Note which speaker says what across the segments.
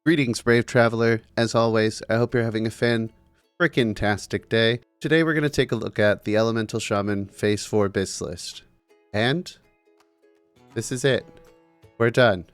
Speaker 1: Greetings, brave traveler. As always, I hope you're having a frickin-tastic day. Today we're going to take a look at the Elemental Shaman Phase 4 BiS list. And this is it. We're done.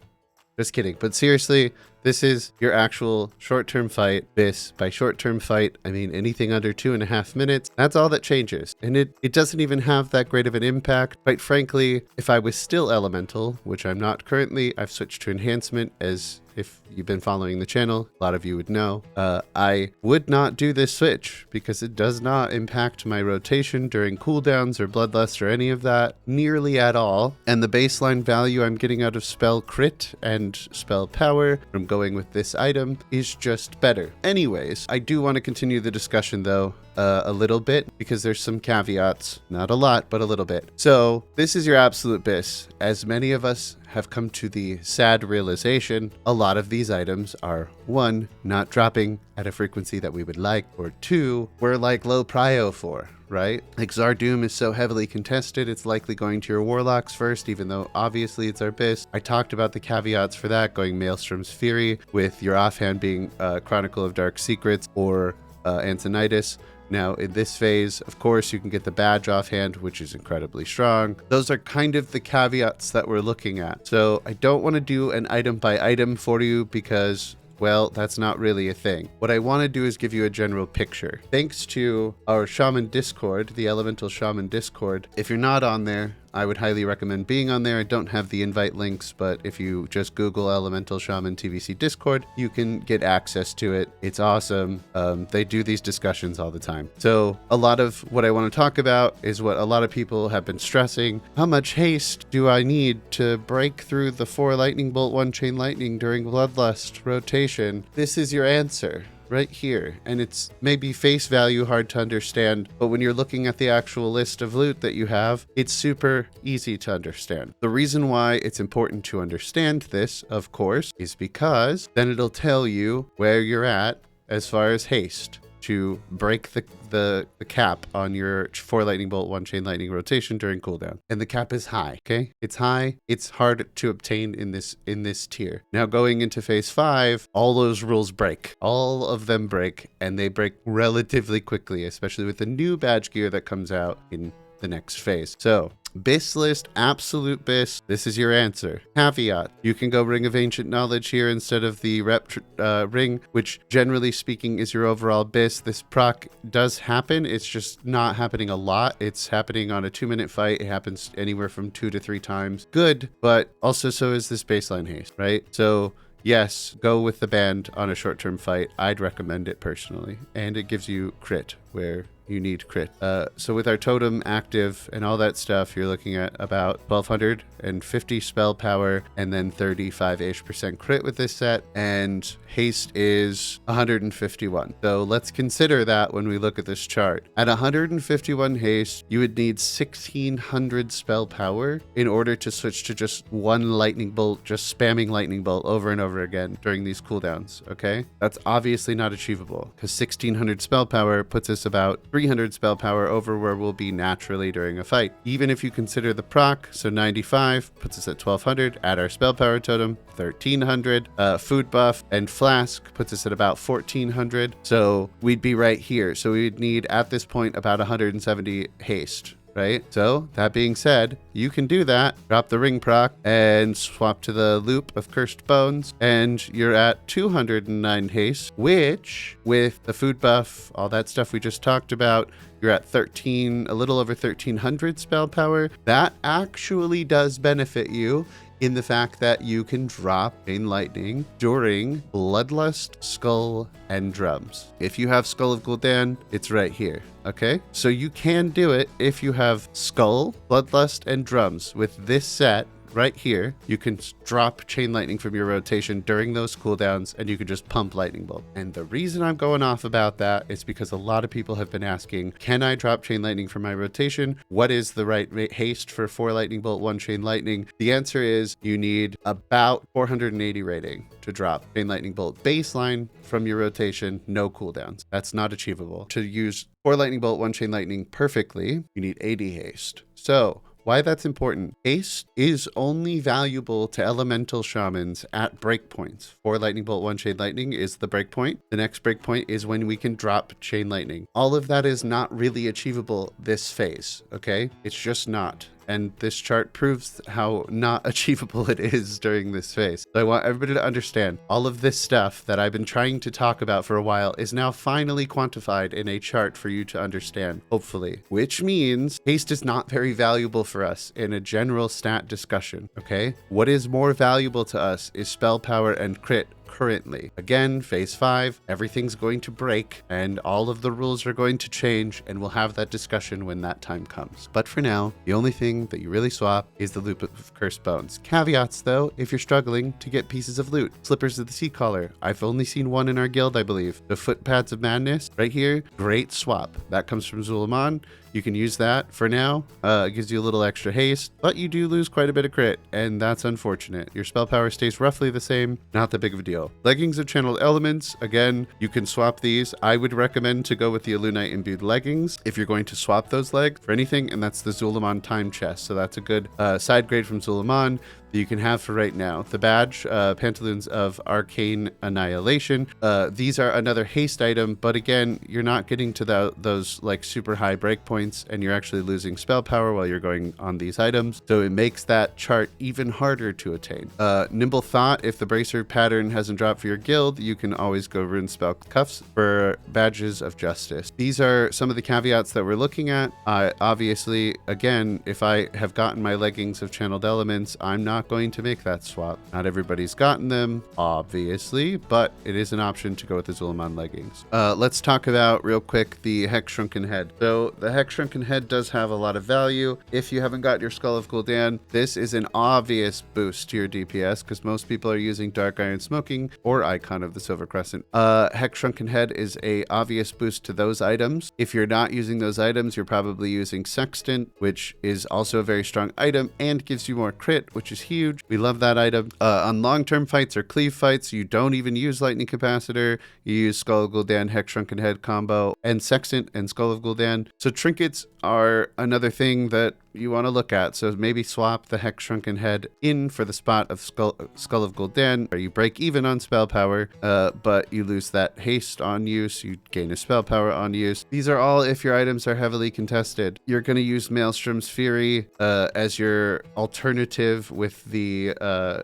Speaker 1: Just kidding. But seriously, this is your actual short-term fight. BiS. By short-term fight, I mean anything under 2.5 minutes. That's all that changes. And it doesn't even have that great of an impact. Quite frankly, if I was still Elemental, which I'm not currently, I've switched to Enhancement, as if you've been following the channel, a lot of you would know. I would not do this switch because it does not impact my rotation during cooldowns or bloodlust or any of that nearly at all. And the baseline value I'm getting out of spell crit and spell power from going with this item is just better. Anyways, I do want to continue the discussion though a little bit because there's some caveats, not a lot, but a little bit. So this is your absolute BiS. As many of us have come to the sad realization, a lot of these items are 1, not dropping at a frequency that we would like, or 2, we're like low prio for, right? Like Zardoom is so heavily contested, it's likely going to your Warlocks first, even though obviously it's our BiS. I talked about the caveats for that, going Maelstrom's Fury, with your offhand being Chronicle of Dark Secrets or Antonitis. Now, in this phase, of course, you can get the badge offhand, which is incredibly strong. Those are kind of the caveats that we're looking at. So I don't want to do an item by item for you because, well, that's not really a thing. What I want to do is give you a general picture. Thanks to our Shaman Discord, the Elemental Shaman Discord, if you're not on there, I would highly recommend being on there. I don't have the invite links, but if you just Google Elemental Shaman TVC Discord, you can get access to it. It's awesome. They do these discussions all the time. So a lot of what I want to talk about is what a lot of people have been stressing. How much haste do I need to break through the 4 lightning bolt 1 chain lightning during bloodlust rotation? This is your answer right here, and it's maybe face value hard to understand, but when you're looking at the actual list of loot that you have, it's super easy to understand. The reason why it's important to understand this, of course, is because then it'll tell you where you're at as far as haste to break the cap on your 4 lightning bolt 1 chain lightning rotation during cooldown. And the cap is high, okay? It's high. It's hard to obtain in this tier. Now going into phase 5, all those rules break. All of them break, and they break relatively quickly, especially with the new badge gear that comes out in the next phase. So BiS list, absolute BiS. This is your answer. Caveat: you can go Ring of Ancient Knowledge here instead of the Rep Ring, which generally speaking is your overall BiS. This proc does happen. It's just not happening a lot. It's happening on a 2-minute fight. It happens anywhere from 2 to 3 times. Good, but also so is this baseline haste, right? So yes, go with the band on a short-term fight. I'd recommend it personally. And it gives you crit where you need crit. So with our totem active and all that stuff, you're looking at about 1250 spell power and then 35-ish% crit with this set. And haste is 151. So let's consider that when we look at this chart. At 151 haste, you would need 1600 spell power in order to switch to just 1 lightning bolt, just spamming lightning bolt over and over again during these cooldowns, okay? That's obviously not achievable because 1600 spell power puts us about 300 spell power over where we'll be naturally during a fight. Even if you consider the proc, so 95 puts us at 1200, add our spell power totem, 1300, food buff and flask puts us at about 1400. So we'd be right here. So we'd need at this point about 170 haste. Right? So that being said, you can do that. Drop the ring proc and swap to the loop of Cursed Bones, and you're at 209 haste, which with the food buff, all that stuff we just talked about, you're at a little over 1300 spell power. That actually does benefit you in the fact that you can drop Chain Lightning during Bloodlust, Skull, and Drums. If you have Skull of Gul'dan, it's right here, okay? So you can do it if you have Skull, Bloodlust, and Drums. With this set right here, you can drop Chain Lightning from your rotation during those cooldowns, and you can just pump Lightning Bolt. And the reason I'm going off about that is because a lot of people have been asking, can I drop Chain Lightning from my rotation? What is the right haste for 4 Lightning Bolt, 1 Chain Lightning? The answer is you need about 480 rating to drop Chain Lightning Bolt baseline from your rotation, no cooldowns. That's not achievable. To use 4 Lightning Bolt, 1 Chain Lightning perfectly, you need 80 haste. So Why that's important. Haste is only valuable to elemental shamans at breakpoints. 4 lightning bolt, 1 chain lightning is the breakpoint. The next breakpoint is when we can drop chain lightning. All of that is not really achievable this phase, okay? It's just not. And this chart proves how not achievable it is during this phase. So I want everybody to understand all of this stuff that I've been trying to talk about for a while is now finally quantified in a chart for you to understand, hopefully. Which means haste is not very valuable for us in a general stat discussion, okay? What is more valuable to us is spell power and crit currently. Again, phase 5, everything's going to break and all of the rules are going to change, and we'll have that discussion when that time comes. But for now, the only thing that you really swap is the loop of cursed bones. Caveats though, if you're struggling to get pieces of loot. Slippers of the Sea Collar. I've only seen one in our guild, I believe. The Footpads of Madness right here, great swap. That comes from Zulaman. You can use that for now. It gives you a little extra haste, but you do lose quite a bit of crit, and that's unfortunate. Your spell power stays roughly the same, not that big of a deal. Leggings of Channeled Elements, again, you can swap these. I would recommend to go with the Elunite Imbued Leggings if you're going to swap those legs for anything, and that's the Zulaman Time Chest. So that's a good side grade from Zulaman that you can have for right now. The badge, Pantaloons of Arcane Annihilation. These are another haste item, but again, you're not getting to those like super high breakpoints, and you're actually losing spell power while you're going on these items. So it makes that chart even harder to attain. Nimble Thought, if the Bracer pattern hasn't dropped for your guild, you can always go rune spell cuffs for Badges of Justice. These are some of the caveats that we're looking at. Obviously, again, if I have gotten my Leggings of Channeled Elements, I'm not going to make that swap. Not everybody's gotten them, obviously, but it is an option to go with the Zulaman Leggings. Let's talk about real quick the Hex Shrunken Head. So the Hex Shrunken Head does have a lot of value. If you haven't got your Skull of Gul'dan, this is an obvious boost to your DPS because most people are using Dark Iron Smoking or Icon of the Silver Crescent. Hex Shrunken Head is a obvious boost to those items. If you're not using those items, you're probably using Sextant, which is also a very strong item and gives you more crit, which is huge. We love that item. On long-term fights or cleave fights, you don't even use Lightning Capacitor. You use Skull of Gul'dan, Hex Shrunken Head combo, and Sextant and Skull of Gul'dan. So Trinkets are another thing that you want to look at. So maybe swap the Hex Shrunken Head in for the spot of Skull of Gul'dan, or you break even on spell power, but you lose that haste on use, you gain a spell power on use. These are all if your items are heavily contested. You're going to use Maelstrom's Fury as your alternative, with the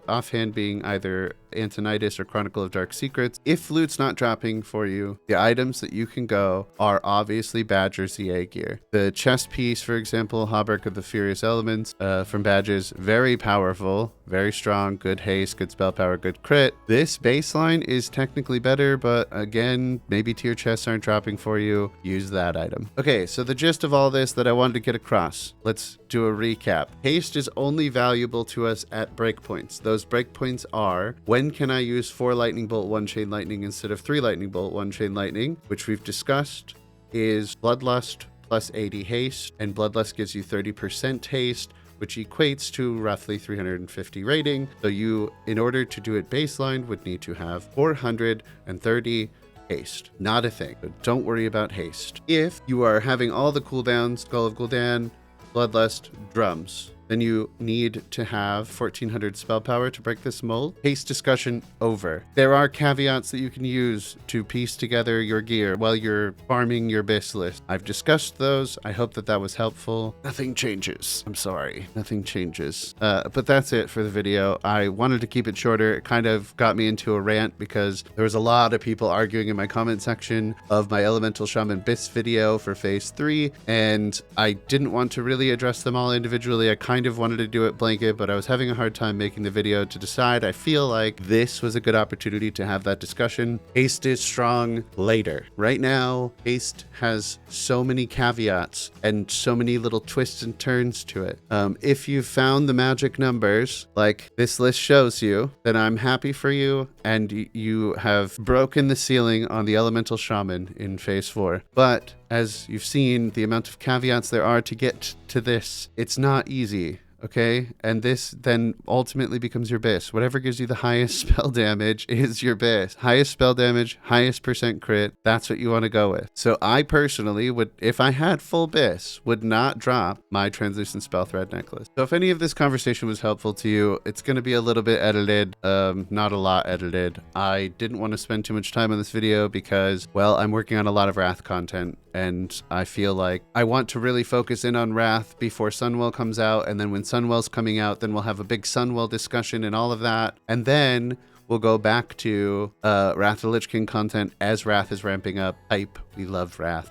Speaker 1: offhand being either Antonitis or Chronicle of Dark Secrets. If loot's not dropping for you, the items that you can go are obviously Badger ZA gear. The chest piece, for example, Hauberk of the Furious Elements from Badges, very powerful, very strong, good haste, good spell power, good crit. This baseline is technically better, but again, maybe tier chests aren't dropping for you. Use that item. Okay, so the gist of all this that I wanted to get across, let's do a recap. Haste is only valuable to us at breakpoints. Those breakpoints are, when can I use 4 lightning bolt, 1 chain lightning instead of 3 lightning bolt, 1 chain lightning, which we've discussed is Bloodlust plus 80 haste, and Bloodlust gives you 30% haste, which equates to roughly 350 rating. So you, in order to do it baseline, would need to have 430 haste. Not a thing. So don't worry about haste. If you are having all the cooldowns, Skull of Gul'dan, Bloodlust, Drums, then you need to have 1400 spell power to break this mold. Haste discussion over. There are caveats that you can use to piece together your gear while you're farming your BiS list. I've discussed those. I hope that that was helpful. Nothing changes. I'm sorry. Nothing changes. But that's it for the video. I wanted to keep it shorter. It kind of got me into a rant because there was a lot of people arguing in my comment section of my Elemental Shaman BiS video for phase 3, and I didn't want to really address them all individually. I kind of wanted to do it blanket, but I was having a hard time making the video to decide. I feel like this was a good opportunity to have that discussion. Haste is strong later. Right now, Haste has so many caveats and so many little twists and turns to it. If you found the magic numbers like this list shows you, then I'm happy for you, and you have broken the ceiling on the Elemental Shaman in phase 4. But as you've seen, the amount of caveats there are to get to this, it's not easy. Okay, and this then ultimately becomes your BiS. Whatever gives you the highest spell damage is your BiS. Highest spell damage, highest percent crit, that's what you want to go with. So I personally would, if I had full BiS, would not drop my translucent spell thread necklace. So if any of this conversation was helpful to you, it's going to be a little bit edited, not a lot edited. I didn't want to spend too much time on this video because, well, I'm working on a lot of Wrath content, and I feel like I want to really focus in on Wrath before Sunwell comes out, and then when Sunwell's coming out, then we'll have a big Sunwell discussion and all of that, and then we'll go back to Wrath of the Lich King content as Wrath is ramping up. Hype, we love Wrath.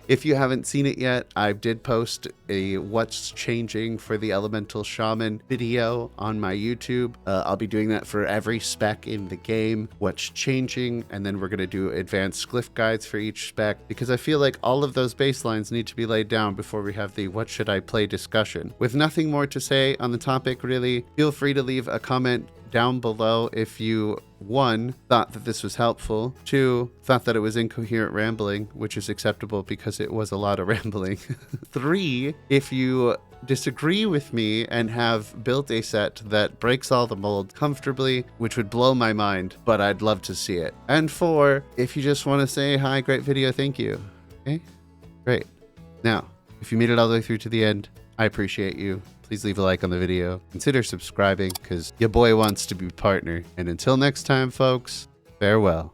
Speaker 1: If you haven't seen it yet, I did post a what's changing for the Elemental Shaman video on my YouTube. I'll be doing that for every spec in the game, what's changing, and then we're going to do advanced glyph guides for each spec, because I feel like all of those baselines need to be laid down before we have the what should I play discussion. With nothing more to say on the topic, really, feel free to leave a comment down below if you, 1, thought that this was helpful, 2, thought that it was incoherent rambling, which is acceptable because it was a lot of rambling, 3, if you disagree with me and have built a set that breaks all the mold comfortably, which would blow my mind, but I'd love to see it, and 4, if you just want to say, hi, great video, thank you. Okay, great. Now, if you made it all the way through to the end, I appreciate you. Please leave a like on the video. Consider subscribing because your boy wants to be partner. And until next time, folks, farewell.